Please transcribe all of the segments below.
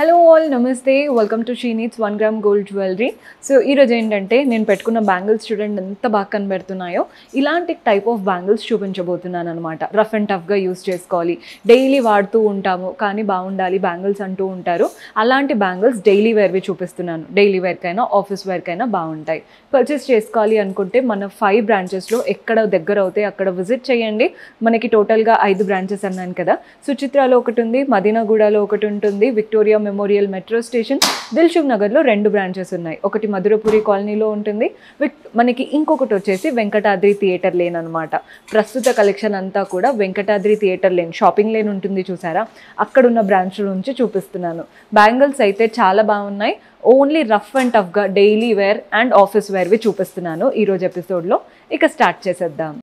Hello all నమస్తే welcome to she needs 1 gram gold jewellery. So ఈరోజు ఏంటంటే నేను పెట్టుకున్న బ్యాంగిల్స్ చూడండి ఎంత బాగా కనబడుతున్నాయో. ఇలాంటి టైప్ ఆఫ్ బ్యాంగిల్స్ చూపించబోతున్నాను అనమాట. రఫ్ అండ్ టఫ్గా యూస్ చేసుకోవాలి, డైలీ వాడుతూ ఉంటాము కానీ బాగుండాలి బ్యాంగిల్స్ అంటూ ఉంటారు. అలాంటి బ్యాంగిల్స్ డైలీ వేర్వి చూపిస్తున్నాను. డైలీ వేర్కైనా ఆఫీస్ వేర్కైనా బాగుంటాయి. పర్చేస్ చేసుకోవాలి అనుకుంటే మన 5 బ్రాంచెస్లో ఎక్కడ దగ్గర అవుతాయి అక్కడ విజిట్ చేయండి. మనకి టోటల్గా 5 బ్రాంచెస్ అన్నాను కదా. సుచిత్రాలో ఒకటి ఉంది, మదీనాగూడలో ఒకటి ఉంటుంది, Victoria memorial metro station, Dilsukh నగర్లో 2 బ్రాంచెస్ ఉన్నాయి. ఒకటి మధురపురి కాలనీలో ఉంటుంది, మనకి ఇంకొకటి వచ్చేసి వెంకటాద్రి థియేటర్ లేన్ అనమాట. ప్రస్తుత కలెక్షన్ అంతా కూడా Venkatadri theatre lane, shopping lane ఉంటుంది చూసారా, అక్కడున్న బ్రాంచ్ నుంచి చూపిస్తున్నాను. బ్యాంగిల్స్ అయితే చాలా బాగున్నాయి. ఓన్లీ రఫ్ అండ్ టఫ్గా డైలీ వేర్ అండ్ ఆఫీస్ వేర్వి చూపిస్తున్నాను ఈరోజు ఎపిసోడ్లో. ఇక స్టార్ట్ చేసేద్దాం.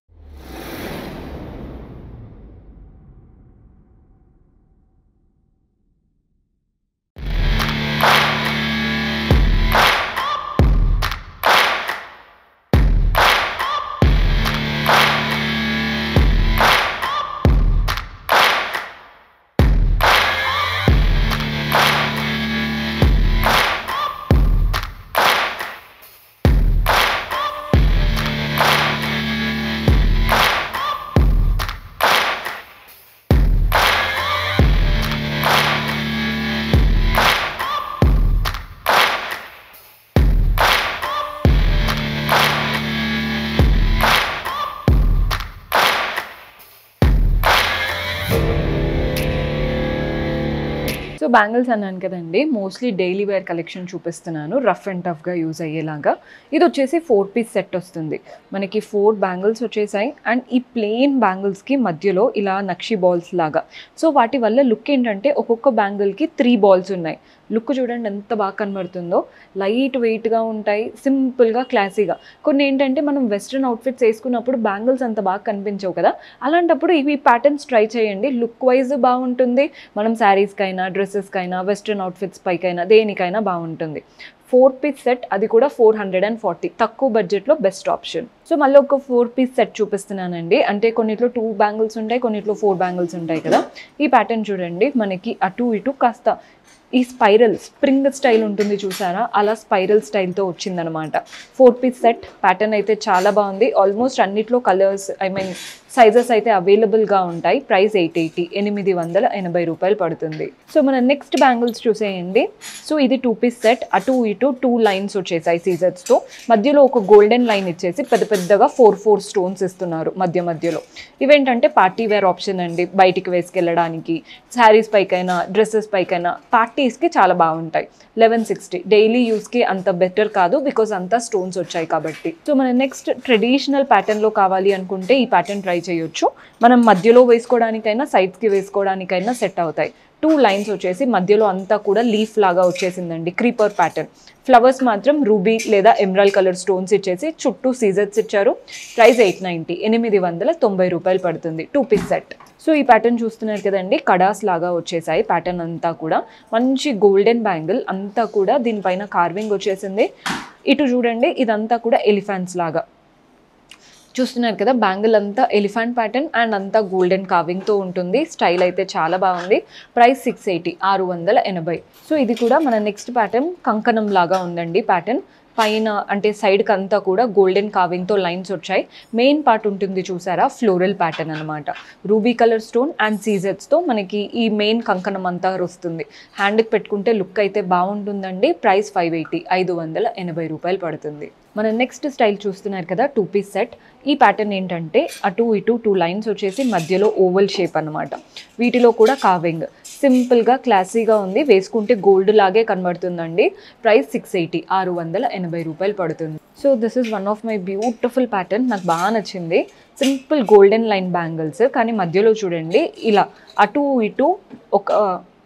సో బ్యాంగిల్స్ అన్నాను కదండి, మోస్ట్లీ డైలీ వేర్ కలెక్షన్ చూపిస్తున్నాను, రఫ్ అండ్ టఫ్గా యూజ్ అయ్యేలాగా. ఇది వచ్చేసి 4 పీస్ సెట్ వస్తుంది. మనకి 4 బ్యాంగిల్స్ వచ్చేసాయి అండ్ ఈ ప్లెయిన్ బ్యాంగిల్స్కి మధ్యలో ఇలా నక్షి బాల్స్ లాగా. సో వాటి వల్ల లుక్ ఏంటంటే ఒక్కొక్క బ్యాంగిల్కి 3 బాల్స్ ఉన్నాయి. లుక్ చూడండి ఎంత బాగా కనబడుతుందో. లైట్ వెయిట్గా ఉంటాయి, సింపుల్గా క్లాసీగా. కొన్ని ఏంటంటే మనం వెస్ట్రన్ అవుట్ఫిట్స్ వేసుకున్నప్పుడు బ్యాంగిల్స్ అంత బాగా కనిపించవు కదా, అలాంటప్పుడు ఇవి ప్యాటర్న్స్ ట్రై చేయండి. లుక్ వైజ్ బాగుంటుంది, మనం శారీస్కైనా డ్రెస్సెస్కైనా వెస్ట్రన్ అవుట్ఫిట్స్ పైకైనా దేనికైనా బాగుంటుంది. 4 పీస్ సెట్, అది కూడా 440, తక్కువ బడ్జెట్లో బెస్ట్ ఆప్షన్. సో మళ్ళీ ఒక 4 పీస్ సెట్ చూపిస్తున్నానండి. అంటే కొన్నిట్లో 2 బ్యాంగిల్స్ ఉంటాయి, కొన్నిట్లో 4 బ్యాంగిల్స్ ఉంటాయి కదా. ఈ ప్యాటర్న్ చూడండి, మనకి అటు ఇటు కాస్త ఈ స్పైరల్ స్ప్రింగ్ స్టైల్ ఉంటుంది చూసారా, అలా స్పైరల్ స్టైల్తో వచ్చిందనమాట. 4 పీస్ సెట్ ప్యాటర్న్ అయితే చాలా బాగుంది. ఆల్మోస్ట్ అన్నిట్లో కలర్స్ సైజెస్ అయితే అవైలబుల్గా ఉంటాయి. ప్రైస్ 880 రూపాయలు పడుతుంది. సో మన నెక్స్ట్ బ్యాంగిల్స్ చూసేయండి. సో ఇది 2 పీస్ సెట్, అటు ఇటు 2 లైన్స్ వచ్చేసాయి సీజర్స్తో. మధ్యలో ఒక గోల్డెన్ లైన్ ఇచ్చేసి పెద్దగా 4 స్టోన్స్ ఇస్తున్నారు మధ్యలో. ఇవేంటంటే పార్టీ వేర్ ఆప్షన్ అండి, బయటికి వేసుకెళ్ళడానికి, శారీస్ పైకైనా డ్రెస్సెస్ పైకైనా పార్టీస్కి చాలా బాగుంటాయి. 1160 డైలీ యూస్కి అంత బెటర్ కాదు, బికాజ్ అంతా స్టోన్స్ వచ్చాయి కాబట్టి. సో మన నెక్స్ట్ ట్రెడిషనల్ ప్యాటర్న్లో కావాలి అనుకుంటే ఈ ప్యాటర్న్ ట్రై చేయొచ్చు. మనం మధ్యలో వేసుకోవడానికైనా సైడ్స్కి వేసుకోవడానికైనా సెట్ అవుతాయి. 2 లైన్స్ వచ్చేసి మధ్యలో అంతా కూడా లీఫ్ లాగా వచ్చేసిందండి, క్రీపర్ ప్యాటర్న్. ఫ్లవర్స్ మాత్రం రూబీ లేదా ఎమరాల్డ్ కలర్ స్టోన్స్ ఇచ్చేసి చుట్టూ సీజర్స్ ఇచ్చారు. ప్రైస్ 890 రూపాయలు పడుతుంది. 2 పీస్ సెట్. సో ఈ ప్యాటర్న్ చూస్తున్నారు కదండి, కడాస్ లాగా వచ్చేసాయి. ప్యాటర్న్ అంతా కూడా మంచి గోల్డెన్ బ్యాంగిల్, అంతా కూడా దీనిపైన కార్వింగ్ వచ్చేసింది. ఇటు చూడండి, ఇదంతా కూడా ఎలిఫెంట్స్ లాగా చూస్తున్నారు కదా. బ్యాంగిల్ అంతా ఎలిఫెంట్ ప్యాటర్న్ అండ్ అంతా గోల్డెన్ కార్వింగ్తో ఉంటుంది. స్టైల్ అయితే చాలా బాగుంది. ప్రైస్ 680. సో ఇది కూడా మన నెక్స్ట్ ప్యాటర్న్ కంకణం లాగా ఉందండి. ప్యాటర్న్ పైన అంటే సైడ్కి అంతా కూడా గోల్డెన్ కార్వింగ్తో లైన్స్ వచ్చాయి. మెయిన్ పార్ట్ ఉంటుంది చూసారా, ఫ్లోరల్ ప్యాటర్న్ అనమాట. రూబీ కలర్ స్టోన్ అండ్ సీజర్స్తో మనకి ఈ మెయిన్ కంకణం అంతా వస్తుంది. హ్యాండ్కి పెట్టుకుంటే లుక్ అయితే బాగుంటుందండి. ప్రైస్ 580 రూపాయలు పడుతుంది. మన నెక్స్ట్ స్టైల్ చూస్తున్నారు కదా, 2 పీస్ సెట్. ఈ ప్యాటర్న్ ఏంటంటే అటు ఇటు 2 లైన్స్ వచ్చేసి మధ్యలో ఓవల్ షేప్ అనమాట. వీటిలో కూడా కార్వింగ్ సింపుల్గా క్లాసీగా ఉంది. వేసుకుంటే గోల్డ్ లాగే కనబడుతుందండి. ప్రైస్ 680 రూపాయలు పడుతుంది. So this is one of my beautiful pattern, నాకు బాగా నచ్చింది. సింపుల్ గోల్డెన్ లైన్ బ్యాంగిల్స్, కానీ మధ్యలో చూడండి ఇలా అటు ఇటు ఒక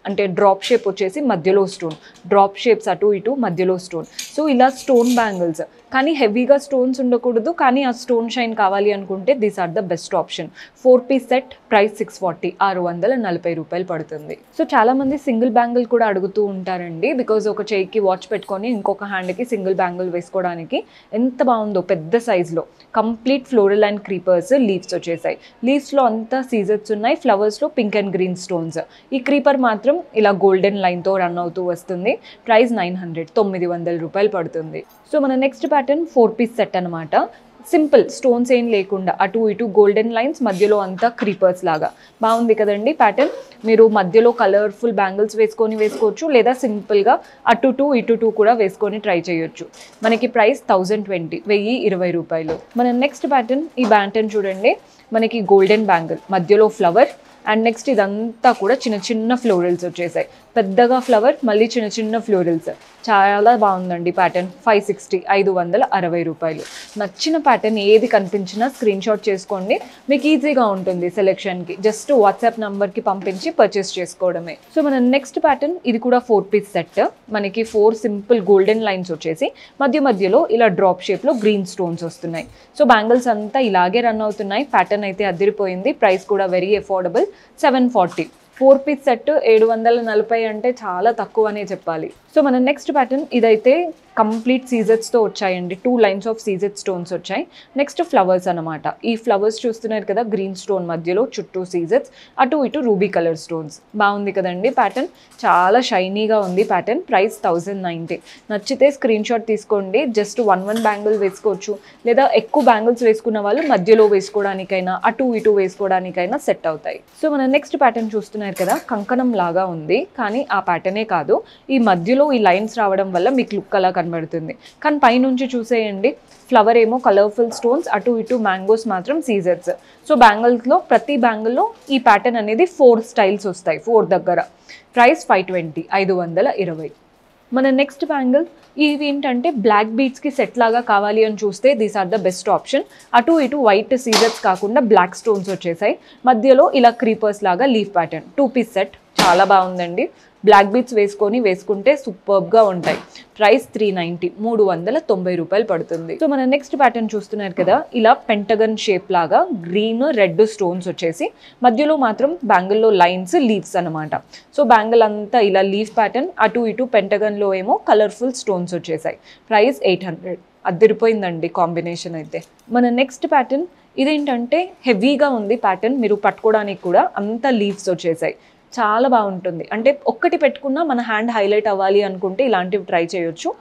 అంటే డ్రాప్ షేప్ వచ్చేసి మధ్యలో స్టోన్, డ్రాప్ షేప్స్ అటు ఇటు మధ్యలో స్టోన్. సో ఇలా స్టోన్ బ్యాంగిల్స్ కానీ హెవీగా స్టోన్స్ ఉండకూడదు, కానీ ఆ స్టోన్ షైన్ కావాలి అనుకుంటే these are the best option. 4 piece set, price 640, 640 రూపాయలు పడుతుంది. సో చాలామంది సింగిల్ బ్యాంగిల్ కూడా అడుగుతూ ఉంటారండి, బికాజ్ ఒక చేయికి వాచ్ పెట్టుకొని ఇంకొక హ్యాండ్కి సింగిల్ బ్యాంగిల్ వేసుకోవడానికి. ఎంత బాగుందో, పెద్ద సైజ్లో complete floral and creepers leaves వచ్చేసాయి. లీవ్స్లో అంతా సీజర్స్ ఉన్నాయి, ఫ్లవర్స్లో పింక్ అండ్ గ్రీన్ స్టోన్స్. ఈ క్రీపర్ మాత్రం ఇలా గోల్డెన్ లైన్తో రన్ అవుతూ వస్తుంది. ప్రైస్ 900, 900 రూపాయలు పడుతుంది. సో మన నెక్స్ట్ ప్యాటర్న్ 4 పీస్ సెట్ అనమాట. సింపుల్, స్టోన్స్ ఏం లేకుండా అటు ఇటు గోల్డెన్ లైన్స్, మధ్యలో అంతా క్రీపర్స్ లాగా బాగుంది కదండి ప్యాటర్న్. మీరు మధ్యలో కలర్ఫుల్ బ్యాంగిల్స్ వేసుకోవచ్చు, లేదా సింపుల్గా అటు ఇటు కూడా వేసుకొని ట్రై చేయొచ్చు. మనకి ప్రైస్ 1020, 1020 రూపాయలు. మన నెక్స్ట్ ప్యాటర్న్, ఈ ప్యాటర్న్ చూడండి, మనకి గోల్డెన్ బ్యాంగిల్, మధ్యలో ఫ్లవర్, అండ్ నెక్స్ట్ ఇదంతా కూడా చిన్న చిన్న ఫ్లోరల్స్ వచ్చేసాయి. పెద్దగా ఫ్లవర్, మళ్ళీ చిన్న చిన్న ఫ్లోరల్స్. చాలా బాగుందండి ప్యాటర్న్. 560, 560 రూపాయలు. నచ్చిన ప్యాటర్న్ ఏది కనిపించినా స్క్రీన్ షాట్ చేసుకోండి, మీకు ఈజీగా ఉంటుంది సెలెక్షన్కి. జస్ట్ వాట్సాప్ నెంబర్కి పంపించి పర్చేస్ చేసుకోవడమే. సో మన నెక్స్ట్ ప్యాటర్న్, ఇది కూడా 4 పీస్ సెట్. మనకి 4 సింపుల్ గోల్డెన్ లైన్స్ వచ్చేసి మధ్యలో ఇలా డ్రాప్ షేప్లో గ్రీన్ స్టోన్స్ వస్తున్నాయి. సో బ్యాంగిల్స్ అంతా ఇలాగే రన్ అవుతున్నాయి. ప్యాటర్న్ అయితే అదిరిపోయింది. ప్రైస్ కూడా వెరీ అఫోర్డబుల్, 740. 4 పీస్ సెట్ 740 అంటే చాలా తక్కువ అనే చెప్పాలి. సో మన నెక్స్ట్ ప్యాటర్న్, ఇదైతే కంప్లీట్ సీజెట్స్తో వచ్చాయండి. 2 లైన్స్ ఆఫ్ సీజెట్ స్టోన్స్ వచ్చాయి. నెక్స్ట్ ఫ్లవర్స్ అనమాట. ఈ ఫ్లవర్స్ చూస్తున్నారు కదా, గ్రీన్ స్టోన్ మధ్యలో చుట్టూ సీజెట్స్, అటు ఇటు రూబీ కలర్ స్టోన్స్. బాగుంది కదండి ప్యాటర్న్, చాలా షైనీగా ఉంది ప్యాటర్న్. ప్రైస్ 1090. నచ్చితే స్క్రీన్ షాట్ తీసుకోండి. జస్ట్ 1 బ్యాంగిల్ వేసుకోవచ్చు, లేదా ఎక్కువ బ్యాంగిల్స్ వేసుకున్న వాళ్ళు మధ్యలో వేసుకోవడానికైనా అటు ఇటు వేసుకోవడానికైనా సెట్ అవుతాయి. సో మన నెక్స్ట్ ప్యాటర్న్ చూస్తున్నారు కదా, కంకణం లాగా ఉంది, కానీ ఆ ప్యాటర్నే కాదు. ఈ మధ్యలో ఈ లైన్స్ రావడం వల్ల మీకు లుక్ అలా కనబడుతుంది. కానీ పైనుంచి చూసేయండి, ఫ్లవర్ ఏమో కలర్ఫుల్ స్టోన్స్, అటు ఇటు మ్యాంగోస్ మాత్రం సీజర్స్. సో బ్యాంగిల్స్లో ప్రతి బ్యాంగిల్లో ఈ ప్యాటర్న్ అనేది 4 స్టైల్స్ వస్తాయి, 4 దగ్గర. ప్రైస్ 520, 520. మన నెక్స్ట్ బ్యాంగిల్, ఇవి ఏంటంటే బ్లాక్ బీడ్స్కి సెట్ లాగా కావాలి అని చూస్తే these are the best option. అటు ఇటు వైట్ సీజర్స్ కాకుండా బ్లాక్ స్టోన్స్ వచ్చేసాయి. మధ్యలో ఇలా క్రీపర్స్ లాగా లీఫ్ ప్యాటర్న్. 2 పీస్ సెట్, చాలా బాగుందండి. బ్లాక్ బీడ్స్ వేసుకుంటే సూపర్గా ఉంటాయి. ప్రైస్ 390, 390 రూపాయలు పడుతుంది. సో మన నెక్స్ట్ ప్యాటర్న్ చూస్తున్నారు కదా, ఇలా పెంటగన్ షేప్ లాగా గ్రీన్ రెడ్ స్టోన్స్ వచ్చేసి మధ్యలో మాత్రం బ్యాంగిల్లో లైన్స్, లీవ్స్ అనమాట. సో బ్యాంగిల్ అంతా ఇలా లీఫ్ ప్యాటర్న్, అటు ఇటు పెంటగన్లో ఏమో కలర్ఫుల్ స్టోన్స్ వచ్చేసాయి. ప్రైస్ 800. అదిరిపోయిందండి కాంబినేషన్ అయితే. మన నెక్స్ట్ ప్యాటర్న్, ఇదేంటంటే హెవీగా ఉంది ప్యాటర్న్, మీరు పట్టుకోవడానికి కూడా అంతా లీవ్స్ వచ్చేసాయి. చాలా బాగుంటుంది. అంటే ఒక్కటి పెట్టుకున్నా మన హ్యాండ్ హైలైట్ అవ్వాలి అనుకుంటే ఇలాంటివి ట్రై చేయొచ్చు.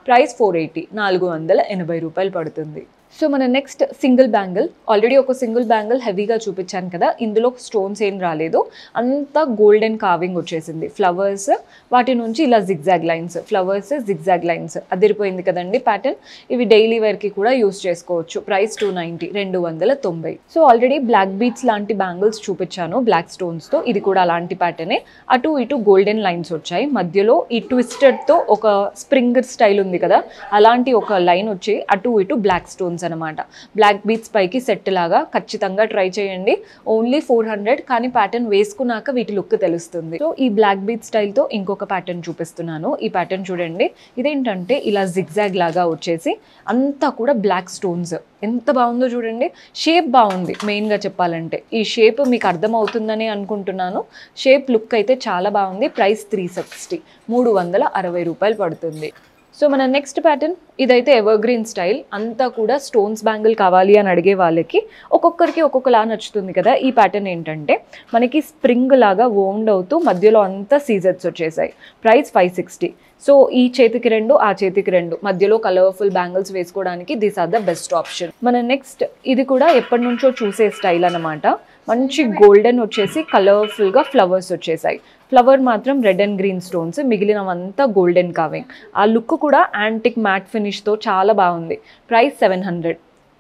ప్రైస్ 480, 480 రూపాయలు పడుతుంది. సో మన నెక్స్ట్ సింగిల్ బ్యాంగిల్, ఆల్రెడీ ఒక సింగిల్ బ్యాంగిల్ హెవీగా చూపించాను కదా, ఇందులో స్టోన్స్ ఏం రాలేదు, అంతా గోల్డెన్ కార్వింగ్ వచ్చేసింది. ఫ్లవర్స్, వాటి నుంచి ఇలా zigzag lines, flowers zigzag lines. అదిరిపోయింది కదండి ప్యాటర్న్. ఇవి డైలీ వేర్కి కూడా యూస్ చేసుకోవచ్చు. Price 290, 290. So already black beads లాంటి బ్యాంగిల్స్ చూపించాను బ్లాక్ స్టోన్స్తో, ఇది కూడా అలాంటి ప్యాటర్నే. అటు ఇటు గోల్డెన్ లైన్స్ వచ్చాయి, మధ్యలో ఈ ట్విస్టెడ్తో ఒక స్ప్రింగ్ స్టైల్ ఉంది కదా, అలాంటి ఒక లైన్ వచ్చి అటు ఇటు బ్లాక్ స్టోన్స్ అనమాట. బ్లాక్ బీడ్స్ పైకి సెట్ లాగా ఖచ్చితంగా ట్రై చేయండి. ఓన్లీ 400, కానీ ప్యాటర్న్ వేసుకున్నాక వీటి లుక్ తెలుస్తుంది. సో ఈ బ్లాక్ బీడ్ స్టైల్తో ఇంకొక ప్యాటర్న్ చూపిస్తున్నాను. ఈ ప్యాటర్న్ చూడండి, ఇదేంటంటే ఇలా జిగ్జాగ్ లాగా వచ్చేసి అంతా కూడా బ్లాక్ స్టోన్స్. ఎంత బాగుందో చూడండి, షేప్ బాగుంది. మెయిన్గా చెప్పాలంటే ఈ షేప్ మీకు అర్థమవుతుందని అనుకుంటున్నాను. షేప్ లుక్ అయితే చాలా బాగుంది. ప్రైస్ 360, 360 రూపాయలు పడుతుంది. సో మన నెక్స్ట్ ప్యాటర్న్, ఇదైతే ఎవర్ గ్రీన్ స్టైల్. అంతా కూడా స్టోన్స్ బ్యాంగిల్ కావాలి అని అడిగే వాళ్ళకి ఒక్కొక్కరికి ఒక్కొక్కలా నచ్చుతుంది కదా. ఈ ప్యాటర్న్ ఏంటంటే మనకి స్ప్రింగ్ లాగా వోండ్ అవుతూ మధ్యలో అంతా సీజర్స్ వచ్చేసాయి. ప్రైస్ 560. సో ఈ చేతికి 2, ఆ చేతికి 2, మధ్యలో కలర్ఫుల్ బ్యాంగిల్స్ వేసుకోవడానికి these are the best option. మన నెక్స్ట్, ఇది కూడా ఎప్పటి నుంచో చూసే స్టైల్ అనమాట. మంచి గోల్డెన్ వచ్చేసి కలర్ఫుల్గా ఫ్లవర్స్ వచ్చేసాయి. ఫ్లవర్ మాత్రం రెడ్ అండ్ గ్రీన్ స్టోన్స్, మిగిలినవంతా గోల్డెన్ కార్వింగ్. ఆ లుక్ కూడా యాంటిక్ మ్యాట్ ఫినిష్తో చాలా బాగుంది. ప్రైస్ 700.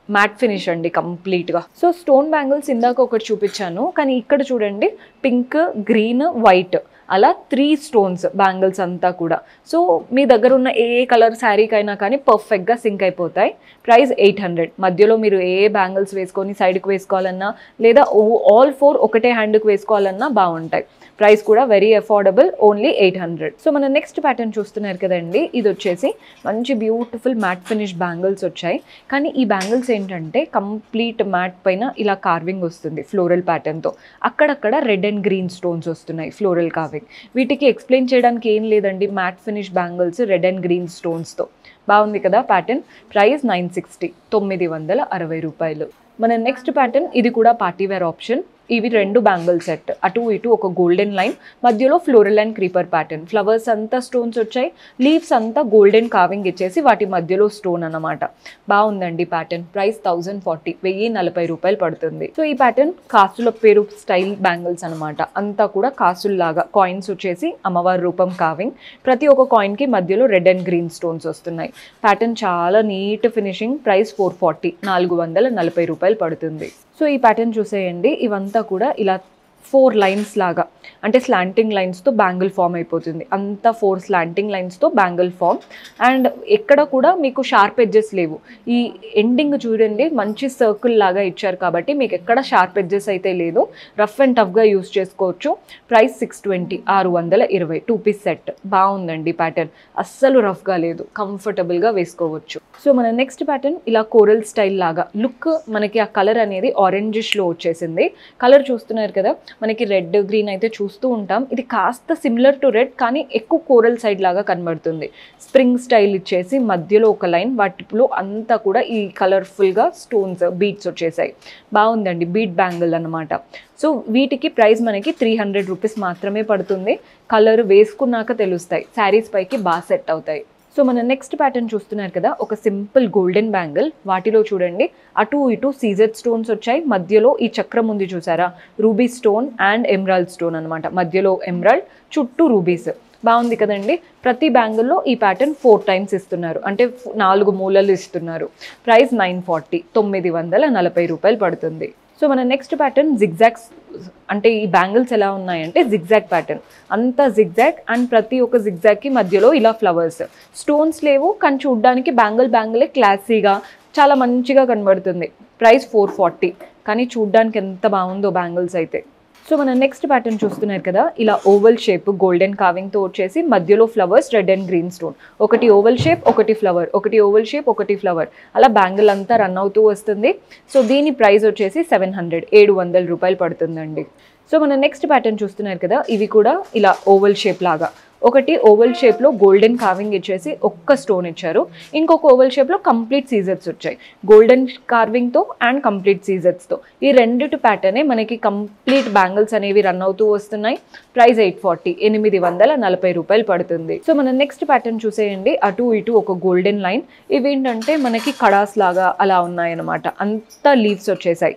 మ్యాట్ ఫినిష్ అండి కంప్లీట్గా. సో స్టోన్ బ్యాంగిల్స్ ఇందాక ఒకటి చూపించాను, కానీ ఇక్కడ చూడండి పింక్, గ్రీన్, వైట్ అలా 3 స్టోన్స్ బ్యాంగిల్స్ అంతా కూడా. సో మీ దగ్గర ఉన్న ఏ కలర్ శారీకైనా కానీ పర్ఫెక్ట్గా సింక్ అయిపోతాయి. ప్రైస్ 800. మధ్యలో మీరు ఏ బ్యాంగిల్స్ వేసుకొని సైడ్కి వేసుకోవాలన్నా, లేదా ఆల్ 4 ఒకటే హ్యాండ్కి వేసుకోవాలన్నా బాగుంటాయి. ప్రైస్ కూడా వెరీ అఫోర్డబుల్, ఓన్లీ 800. సో మన నెక్స్ట్ ప్యాటర్న్ చూస్తున్నారు కదండి, ఇది వచ్చేసి మంచి బ్యూటిఫుల్ మ్యాట్ ఫినిష్ బ్యాంగిల్స్ వచ్చాయి. కానీ ఈ బ్యాంగిల్స్ ఏంటంటే కంప్లీట్ మ్యాట్ పైన ఇలా కార్వింగ్ వస్తుంది ఫ్లోరల్ ప్యాటర్న్తో. అక్కడక్కడ రెడ్ అండ్ గ్రీన్ స్టోన్స్ వస్తున్నాయి ఫ్లోరల్ కార్వింగ్. వీటికి ఎక్స్ప్లెయిన్ చేయడానికి ఏం లేదండి, matte finish bangles red and green స్టోన్స్తో. బాగుంది కదా ప్యాటర్న్. ప్రైస్ 960, 960 రూపాయలు. మన నెక్స్ట్ ప్యాటర్న్ ఇది కూడా పార్టీవేర్ ఆప్షన్. ఇవి 2 బ్యాంగిల్ సెట్, అటు ఇటు ఒక గోల్డెన్ లైన్, మధ్యలో floral and creeper pattern. Flowers అంతా స్టోన్స్ వచ్చాయి, లీవ్స్ అంతా గోల్డెన్ కార్వింగ్ ఇచ్చేసి వాటి మధ్యలో స్టోన్ అన్నమాట. బాగుందండి ప్యాటర్న్. ప్రైస్ 1040, 1040 రూపాయలు పడుతుంది. సో ఈ ప్యాటర్న్ కాసుల పేరు స్టైల్ బ్యాంగిల్స్ అనమాట. అంతా కూడా కాసుల్లాగా కాయిన్స్ వచ్చేసి అమ్మవారి రూపం కార్వింగ్. ప్రతి ఒక్క కాయిన్కి మధ్యలో రెడ్ అండ్ గ్రీన్ స్టోన్స్ వస్తున్నాయి. ప్యాటర్న్ చాలా నీట్ ఫినిషింగ్. ప్రైస్ 440, 440 రూపాయలు పడుతుంది. సో ఈ ప్యాటర్న్ చూసేయండి, ఇవంతా కూడా ఇలా 4 లైన్స్ లాగా, అంటే స్లాంటింగ్ లైన్స్తో బ్యాంగిల్ ఫామ్ అయిపోతుంది. అంతా 4 స్లాంటింగ్ లైన్స్తో బ్యాంగిల్ ఫామ్. అండ్ ఎక్కడ కూడా మీకు షార్ప్ ఎడ్జెస్ లేవు. ఈ ఎండింగ్ చూడండి మంచి సర్కిల్ లాగా ఇచ్చారు కాబట్టి మీకు ఎక్కడ షార్ప్ ఎడ్జెస్ అయితే లేదు. రఫ్ అండ్ టఫ్గా యూస్ చేసుకోవచ్చు. Price 620, 620, 2 piece set. బాగుందండి ప్యాటర్న్, అస్సలు రఫ్గా లేదు, కంఫర్టబుల్గా వేసుకోవచ్చు. సో మన నెక్స్ట్ ప్యాటర్న్ ఇలా కోరల్ స్టైల్ లాగా లుక్. మనకి ఆ కలర్ అనేది ఆరెంజిష్లో వచ్చేసింది. కలర్ చూస్తున్నారు కదా, మనకి రెడ్ గ్రీన్ అయితే చూస్తూ ఉంటాం. ఇది కాస్త సిమిలర్ టు రెడ్, కానీ ఎక్కువ కోరల్ సైడ్ లాగా కనబడుతుంది. స్ప్రింగ్ స్టైల్ ఇచ్చేసి మధ్యలో ఒక లైన్, వాటిలో అంతా కూడా ఈ కలర్ఫుల్గా స్టోన్స్ బీట్స్ వచ్చేసాయి. బాగుందండి, బీట్ బ్యాంగిల్ అనమాట. సో వీటికి ప్రైస్ మనకి 300 రూపీస్ మాత్రమే పడుతుంది. కలర్ వేసుకున్నాక తెలుస్తాయి, శారీస్ పైకి బాగా సెట్ అవుతాయి. సో మన నెక్స్ట్ ప్యాటర్న్ చూస్తున్నారు కదా, ఒక సింపుల్ గోల్డెన్ బ్యాంగిల్. వాటిలో చూడండి అటు ఇటు సీజెడ్ స్టోన్స్ వచ్చాయి. మధ్యలో ఈ చక్రం ఉంది చూసారా, ruby stone and emerald stone అనమాట. మధ్యలో ఎమరాల్డ్, చుట్టూ రూబీస్. బాగుంది కదండి. ప్రతి బ్యాంగిల్లో ఈ ప్యాటర్న్ 4 టైమ్స్ ఇస్తున్నారు, అంటే 4 మూలలు ఇస్తున్నారు. ప్రైస్ 940, 940 రూపాయలు పడుతుంది. సో మన నెక్స్ట్ ప్యాటర్న్ జిగ్జాగ్స్. అంటే ఈ బ్యాంగిల్స్ ఎలా ఉన్నాయంటే జిగ్జాగ్ ప్యాటర్న్, అంతా జిగ్జాగ్ అండ్ ప్రతి ఒక్క జిగ్జాగ్కి మధ్యలో ఇలా ఫ్లవర్స్. స్టోన్స్ లేవు, కానీ చూడ్డానికి బ్యాంగిలే క్లాసీగా చాలా మంచిగా కనబడుతుంది. ప్రైస్ 440, కానీ చూడ్డానికి ఎంత బాగుందో బ్యాంగిల్స్ అయితే. సో మన నెక్స్ట్ ప్యాటర్న్ చూస్తున్నారు కదా, ఇలా ఓవల్ షేప్ గోల్డెన్ కార్వింగ్తో వచ్చేసి మధ్యలో flowers red and green stone. ఒకటి ఓవల్ షేప్, ఒకటి ఫ్లవర్, ఒకటి ఓవల్ షేప్, ఒకటి ఫ్లవర్, అలా బ్యాంగిల్ అంతా రన్ అవుతూ వస్తుంది. సో దీని ప్రైస్ వచ్చేసి 700, 700 రూపాయలు పడుతుందండి. సో మన నెక్స్ట్ ప్యాటర్న్ చూస్తున్నారు కదా, ఇవి కూడా ఇలా ఓవల్ షేప్ లాగా. ఒకటి ఓవల్ షేప్లో గోల్డెన్ కార్వింగ్ ఇచ్చేసి ఒక్క స్టోన్ ఇచ్చారు. ఇంకొక ఓవల్ షేప్లో కంప్లీట్ సీజర్స్ వచ్చాయి, గోల్డెన్ కార్వింగ్తో అండ్ కంప్లీట్ సీజర్స్తో. ఈ రెండిటి ప్యాటర్నే మనకి కంప్లీట్ బ్యాంగిల్స్ అనేవి రన్ అవుతూ వస్తున్నాయి. ప్రైస్ 840, 840 రూపాయలు పడుతుంది. సో మన నెక్స్ట్ ప్యాటర్న్ చూసేయండి, అటు ఇటు ఒక గోల్డెన్ లైన్. ఇవేంటంటే మనకి కడాస్ లాగా అలా ఉన్నాయన్నమాట. అంతా లీవ్స్ వచ్చేసాయి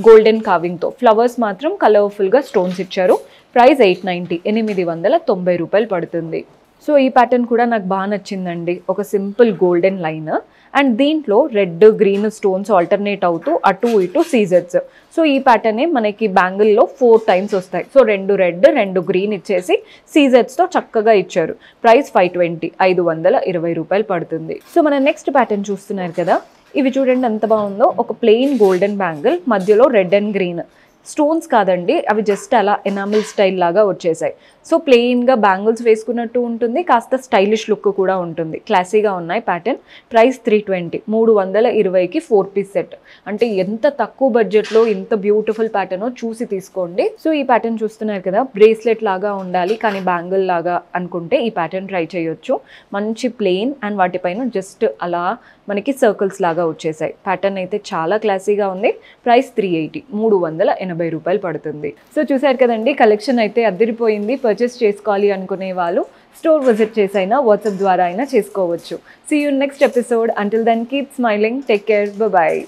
గోల్డెన్ కార్వింగ్తో. ఫ్లవర్స్ మాత్రం కలర్ఫుల్గా స్టోన్స్ ఇచ్చారు. ప్రైస్ 890, 890 రూపాయలు పడుతుంది. సో ఈ ప్యాటర్న్ కూడా నాకు బాగా నచ్చిందండి. ఒక సింపుల్ గోల్డెన్ లైన్ అండ్ దీంట్లో రెడ్ గ్రీన్ స్టోన్స్ ఆల్టర్నేట్ అవుతూ అటు ఇటు సీజర్స్. సో ఈ ప్యాటర్నే మనకి బ్యాంగిల్లో 4 టైమ్స్ వస్తాయి. సో 2 రెడ్ 2 గ్రీన్ ఇచ్చేసి సీజర్స్తో చక్కగా ఇచ్చారు. ప్రైస్ 520, 520 రూపాయలు పడుతుంది. సో మన నెక్స్ట్ ప్యాటర్న్ చూస్తున్నారు కదా, ఇవి చూడండి ఎంత బాగుందో. ఒక ప్లెయిన్ గోల్డెన్ బ్యాంగిల్, మధ్యలో రెడ్ అండ్ గ్రీన్ స్టోన్స్ కాదండి, అవి జస్ట్ అలా ఎనామిల్ స్టైల్ లాగా వచ్చేసాయి. సో ప్లెయిన్గా బ్యాంగిల్స్ వేసుకున్నట్టు ఉంటుంది, కాస్త స్టైలిష్ లుక్ కూడా ఉంటుంది. క్లాసీగా ఉన్నాయి ప్యాటర్న్. ప్రైస్ 320, 320కి 4 పీస్ సెట్. అంటే ఎంత తక్కువ బడ్జెట్లో ఇంత బ్యూటిఫుల్ ప్యాటర్నో చూసి తీసుకోండి. సో ఈ ప్యాటర్న్ చూస్తున్నారు కదా, బ్రేస్లెట్ లాగా ఉండాలి కానీ బ్యాంగిల్ లాగా అనుకుంటే ఈ ప్యాటర్న్ ట్రై చేయొచ్చు. మంచి ప్లెయిన్ అండ్ వాటిపైన జస్ట్ అలా మనకి సర్కిల్స్ లాగా వచ్చేసాయి. ప్యాటర్న్ అయితే చాలా క్లాసీగా ఉంది. ప్రైస్ 380, 380 రూపాయలు పడుతుంది. సో చూసారు కదండి, కలెక్షన్ అయితే అదిరిపోయింది. పర్చేస్ చేసుకోవాలి అనుకునే వాళ్ళు స్టోర్ విజిట్ చేసైనా వాట్సాప్ ద్వారా అయినా చేసుకోవచ్చు. See you next episode. Until then keep smiling, take care, by.